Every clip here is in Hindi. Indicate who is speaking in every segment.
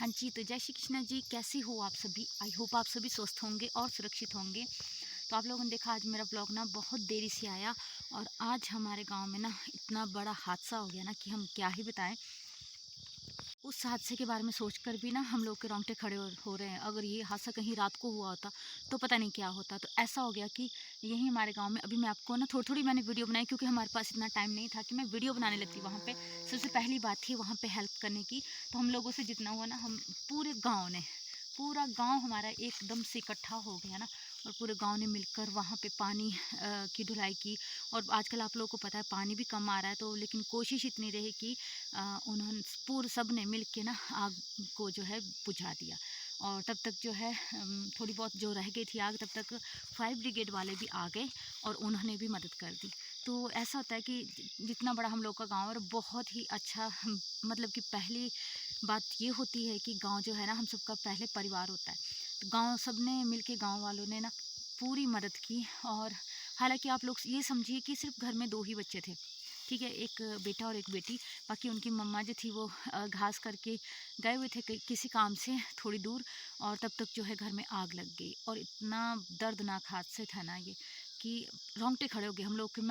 Speaker 1: हाँ जी, तो जय श्री कृष्णा जी, कैसे हो आप सभी? आई होप आप सभी स्वस्थ होंगे और सुरक्षित होंगे। तो आप लोगों ने देखा आज मेरा ब्लॉग ना बहुत देरी से आया और आज हमारे गांव में ना इतना बड़ा हादसा हो गया ना कि हम क्या ही बताएं। उस हादसे के बारे में सोचकर भी ना हम लोग के रोंगटे खड़े हो रहे हैं। अगर ये हादसा कहीं रात को हुआ होता तो पता नहीं क्या होता। तो ऐसा हो गया कि यहीं हमारे गांव में अभी मैं आपको ना थोड़ी थोड़ी मैंने वीडियो बनाई, क्योंकि हमारे पास इतना टाइम नहीं था कि मैं वीडियो बनाने लगती वहाँ पे। सबसे पहली बात थी वहाँ पे हेल्प करने की। तो हम लोगों से जितना हुआ ना, हम पूरा गांव हमारा एकदम से इकट्ठा हो गया ना, और पूरे गांव ने मिलकर वहाँ पे पानी की ढुलाई की। और आजकल आप लोगों को पता है पानी भी कम आ रहा है, तो लेकिन कोशिश इतनी रही कि उन्होंने पूरे सब ने मिल के ना आग को जो है बुझा दिया। और तब तक जो है थोड़ी बहुत जो रह गई थी आग, तब तक फायर ब्रिगेड वाले भी आ गए और उन्होंने भी मदद कर दी। तो ऐसा होता है कि जितना बड़ा हम लोग का गांव है, और बहुत ही अच्छा मतलब कि पहली बात ये होती है कि गांव जो है ना हम सबका पहले परिवार होता है। तो गांव सब ने मिल के, गाँव वालों ने ना पूरी मदद की। और हालांकि आप लोग ये समझिए कि सिर्फ घर में 2 ही बच्चे थे, ठीक है, एक बेटा और एक बेटी। बाकी उनकी मम्मा जो थी वो घास करके गए हुए थे किसी काम से थोड़ी दूर, और तब तक जो है घर में आग लग गई। और इतना दर्दनाक हादसा था ना ये कि रोंगटे खड़े हो गए हम लोग के।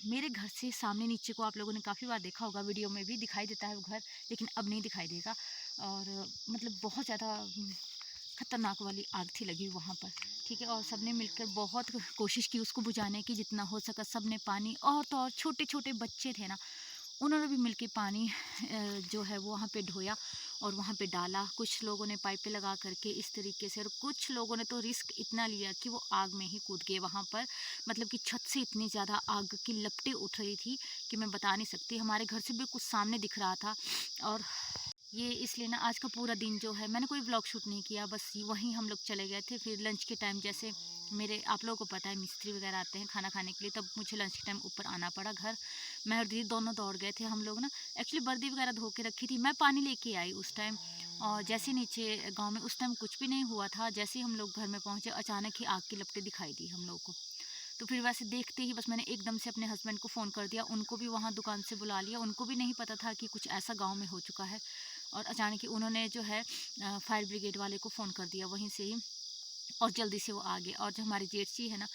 Speaker 1: मेरे घर से सामने नीचे को आप लोगों ने काफ़ी बार देखा होगा, वीडियो में भी दिखाई देता है वो घर, लेकिन अब नहीं दिखाई देगा। और मतलब बहुत ज़्यादा खतरनाक वाली आग थी लगी वहाँ पर, ठीक है। और सबने मिलकर बहुत कोशिश की उसको बुझाने की, जितना हो सका सबने पानी। और तो और छोटे छोटे बच्चे थे ना, उन्होंने भी मिलके पानी जो है वो वहाँ पे ढोया और वहाँ पे डाला। कुछ लोगों ने पाइपें लगा करके इस तरीके से, और कुछ लोगों ने तो रिस्क इतना लिया कि वो आग में ही कूद गए वहाँ पर। मतलब कि छत से इतनी ज़्यादा आग की लपटें उठ रही थी कि मैं बता नहीं सकती। हमारे घर से भी कुछ सामने दिख रहा था। और ये इसलिए ना आज का पूरा दिन जो है मैंने कोई व्लॉग शूट नहीं किया, बस वहीं हम लोग चले गए थे। फिर लंच के टाइम, जैसे मेरे आप लोगों को पता है मिस्त्री वगैरह आते हैं खाना खाने के लिए, तब मुझे लंच के टाइम ऊपर आना पड़ा घर। मैं और दीदी दोनों दौड़ गए थे। हम लोग ना एक्चुअली बर्दी वगैरह धो के रखी थी, मैं पानी लेके आई उस टाइम। और जैसे नीचे गांव में उस टाइम कुछ भी नहीं हुआ था, जैसे ही हम लोग घर में पहुंचे अचानक ही आग की लपटें दिखाई दी हम लोग को। तो फिर वैसे देखते ही बस मैंने एकदम से अपने हस्बैंड को फ़ोन कर दिया, उनको भी वहाँ दुकान से बुला लिया। उनको भी नहीं पता था कि कुछ ऐसा गांव में हो चुका है। और अचानक ही उन्होंने जो है फायर ब्रिगेड वाले को फ़ोन कर दिया वहीं से ही, और जल्दी से वो आ गए। और जो हमारे जेठ जी है ना,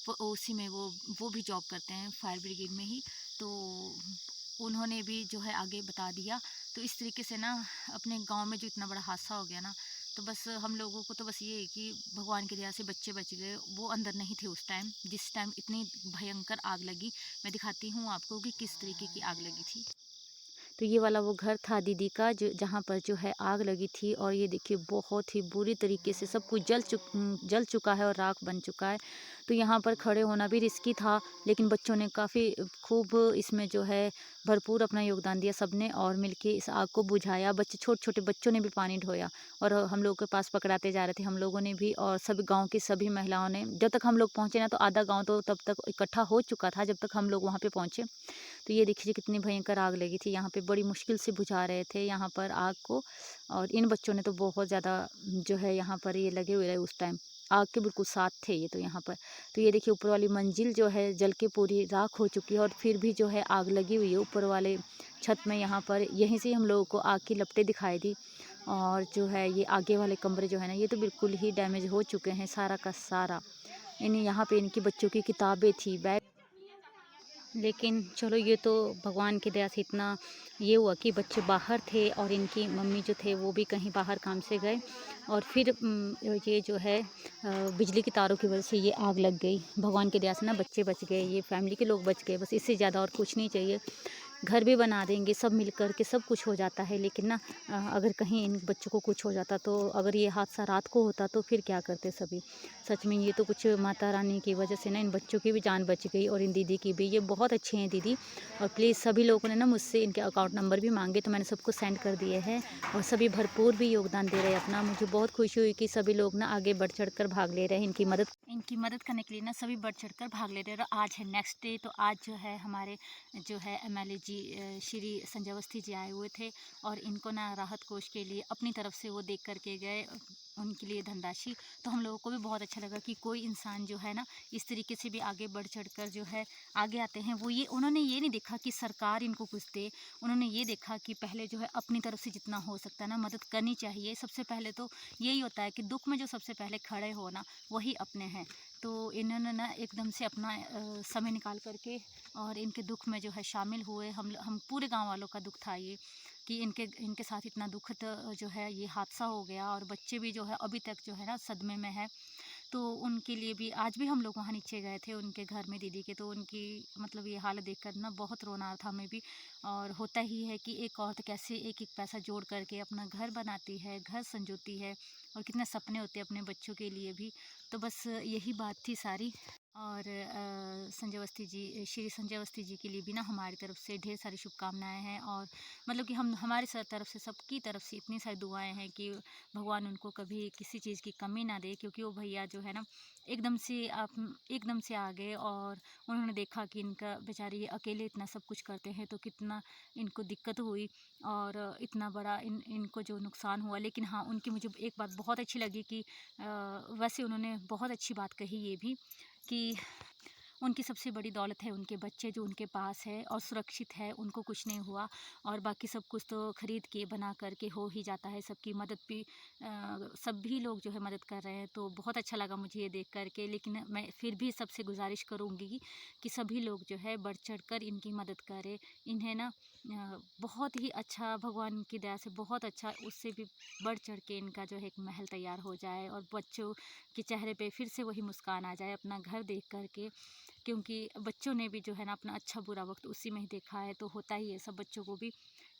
Speaker 1: वो उसी में वो भी जॉब करते हैं फायर ब्रिगेड में ही। तो उन्होंने भी जो है आगे बता दिया। तो इस तरीके से ना अपने गांव में जो इतना बड़ा हादसा हो गया ना, तो बस हम लोगों को तो बस ये है कि भगवान की दया से बच्चे बच गए। वो अंदर नहीं थे उस टाइम, जिस टाइम इतनी भयंकर आग लगी। मैं दिखाती हूँ आपको कि किस तरीके की आग लगी थी। तो ये वाला वो घर था दीदी का, जो जहाँ पर जो है आग लगी थी। और ये देखिए बहुत ही बुरी तरीके से सब कुछ जल चुका है और राख बन चुका है। तो यहाँ पर खड़े होना भी रिस्की था, लेकिन बच्चों ने काफ़ी खूब इसमें जो है भरपूर अपना योगदान दिया सबने, और मिलके इस आग को बुझाया। बच्चे, छोटे छोटे बच्चों ने भी पानी ढोया और हम लोगों के पास पकड़ाते जा रहे थे हम लोगों ने भी, और सभी गाँव की सभी महिलाओं ने। जब तक हम लोग पहुँचे ना, तो आधा गाँव तो तब तक इकट्ठा हो चुका था जब तक हम लोग वहाँ पे पहुँचे। तो ये देखिए कितनी भयंकर आग लगी थी। यहाँ पे बड़ी मुश्किल से बुझा रहे थे यहाँ पर आग को। और इन बच्चों ने तो बहुत ज़्यादा जो है यहाँ पर ये लगे हुए रहे उस टाइम, आग के बिल्कुल साथ थे ये तो यहाँ पर। तो ये देखिए ऊपर वाली मंजिल जो है जल के पूरी राख हो चुकी है, और फिर भी जो है आग लगी हुई है ऊपर वाले छत में। यहाँ पर यहीं से हम लोगों को आग की लपटें दिखाई दी। और जो है ये आगे वाले कमरे जो है ना, ये तो बिल्कुल ही डैमेज हो चुके हैं सारा का सारा। यहाँ पे इनकी बच्चों की किताबें थी, बैग। लेकिन चलो, ये तो भगवान की दया से इतना ये हुआ कि बच्चे बाहर थे और इनकी मम्मी जो थे वो भी कहीं बाहर काम से गए। और फिर ये जो है बिजली की तारों की वजह से ये आग लग गई। भगवान की दया से ना बच्चे बच गए, ये फैमिली के लोग बच गए, बस इससे ज़्यादा और कुछ नहीं चाहिए। घर भी बना देंगे सब मिल कर के, सब कुछ हो जाता है, लेकिन ना अगर कहीं इन बच्चों को कुछ हो जाता, तो अगर ये हादसा रात को होता तो फिर क्या करते सभी। सच में ये तो कुछ माता रानी की वजह से ना इन बच्चों की भी जान बच गई, और इन दीदी की भी। ये बहुत अच्छे हैं दीदी। और प्लीज़ सभी लोगों ने ना मुझसे इनके अकाउंट नंबर भी मांगे, तो मैंने सबको सेंड कर दिए हैं। और सभी भरपूर भी योगदान दे रहे हैं अपना। मुझे बहुत खुशी हुई कि सभी लोग ना आगे बढ़ चढ़ कर भाग ले रहे हैं इनकी मदद करने के लिए ना, सभी बढ़ चढ़ कर भाग ले रहे हैं। और आज है नेक्स्ट डे, तो आज जो है हमारे जो है एमएलए जी श्री संजय अवस्थी जी आए हुए थे, और इनको ना राहत कोष के लिए अपनी तरफ से वो देख करके गए। उनके लिए धनराशि। तो हम लोगों को भी बहुत अच्छा लगा कि कोई इंसान जो है ना इस तरीके से भी आगे बढ़ चढ़कर जो है आगे आते हैं। वो ये उन्होंने ये नहीं देखा कि सरकार इनको कुछ दे, उन्होंने ये देखा कि पहले जो है अपनी तरफ से जितना हो सकता है ना मदद करनी चाहिए। सबसे पहले तो यही होता है कि दुख में जो सबसे पहले खड़े हो ना वही अपने हैं। तो इन्होंने ना एकदम से अपना समय निकाल करके और इनके दुख में जो है शामिल हुए। हम पूरे गाँव वालों का दुख था ये कि इनके साथ इतना दुखद जो है ये हादसा हो गया, और बच्चे भी जो है अभी तक जो है ना सदमे में है। तो उनके लिए भी आज भी हम लोग वहाँ नीचे गए थे उनके घर में दीदी के, तो उनकी मतलब ये हालत देखकर ना बहुत रोना आ रहा था हमें भी। और होता ही है कि एक औरत कैसे एक एक पैसा जोड़ करके अपना घर बनाती है, घर संजोती है, और कितने सपने होते हैं अपने बच्चों के लिए भी। तो बस यही बात थी सारी। और संजय अवस्थी जी, श्री संजय अवस्थी जी के लिए भी ना हमारी तरफ से ढेर सारी शुभकामनाएं हैं। और मतलब कि हम हमारी तरफ से सबकी तरफ से इतनी सारी दुआएं हैं कि भगवान उनको कभी किसी चीज़ की कमी ना दे, क्योंकि वो भैया जो है ना एकदम से आ गए, और उन्होंने देखा कि इनका बेचारे ये अकेले इतना सब कुछ करते हैं तो कितना इनको दिक्कत हुई, और इतना बड़ा इनको जो नुकसान हुआ। लेकिन हाँ, उनकी मुझे एक बात बहुत अच्छी लगी कि वैसे उन्होंने बहुत अच्छी बात कही ये भी कि उनकी सबसे बड़ी दौलत है उनके बच्चे जो उनके पास है और सुरक्षित है, उनको कुछ नहीं हुआ, और बाकी सब कुछ तो खरीद के बना करके हो ही जाता है। सबकी मदद भी सभी लोग जो है मदद कर रहे हैं, तो बहुत अच्छा लगा मुझे ये देख कर के। लेकिन मैं फिर भी सबसे गुजारिश करूँगी कि सभी लोग जो है बढ़ चढ़ कर इनकी मदद करें। इन्हें ना बहुत ही अच्छा, भगवान की दया से बहुत अच्छा, उससे भी बढ़ चढ़ के इनका जो है एक महल तैयार हो जाए, और बच्चों के चेहरे पे फिर से वही मुस्कान आ जाए अपना घर देख कर के। क्योंकि बच्चों ने भी जो है ना अपना अच्छा बुरा वक्त उसी में ही देखा है, तो होता ही है सब बच्चों को भी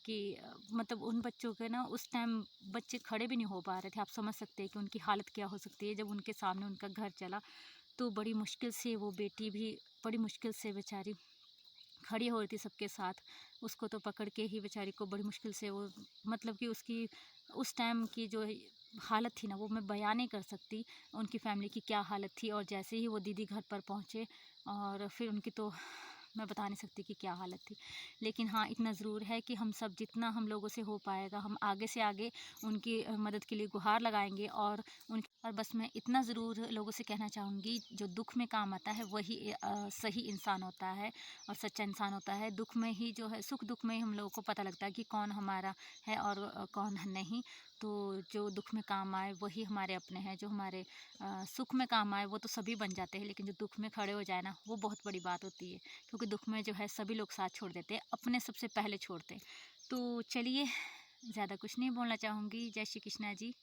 Speaker 1: कि मतलब उन बच्चों के ना उस टाइम बच्चे खड़े भी नहीं हो पा रहे थे। आप समझ सकते हैं कि उनकी हालत क्या हो सकती है जब उनके सामने उनका घर चला। तो बड़ी मुश्किल से वो बेटी भी, बड़ी मुश्किल से बेचारी खड़ी हो रही थी सबके साथ। उसको तो पकड़ के ही बेचारी को बड़ी मुश्किल से वो, मतलब कि उसकी उस टाइम की जो हालत थी ना वो मैं बयान नहीं कर सकती, उनकी फैमिली की क्या हालत थी। और जैसे ही वो दीदी घर पर पहुँचे, और फिर उनकी तो मैं बता नहीं सकती कि क्या हालत थी। लेकिन हाँ, इतना ज़रूर है कि हम सब जितना हम लोगों से हो पाएगा हम आगे से आगे उनकी मदद के लिए गुहार लगाएंगे। और बस मैं इतना ज़रूर लोगों से कहना चाहूँगी, जो दुख में काम आता है वही सही इंसान होता है और सच्चा इंसान होता है। दुख में ही जो है, सुख दुख में ही हम लोगों को पता लगता है कि कौन हमारा है और कौन नहीं। तो जो दुख में काम आए वही हमारे अपने हैं, जो हमारे सुख में काम आए वो तो सभी बन जाते हैं, लेकिन जो दुख में खड़े हो जाए ना वो बहुत बड़ी बात होती है। क्योंकि दुख में जो है सभी लोग साथ छोड़ देते हैं, अपने सबसे पहले छोड़ते हैं। तो चलिए, ज़्यादा कुछ नहीं बोलना चाहूँगी। जय श्री कृष्णा जी।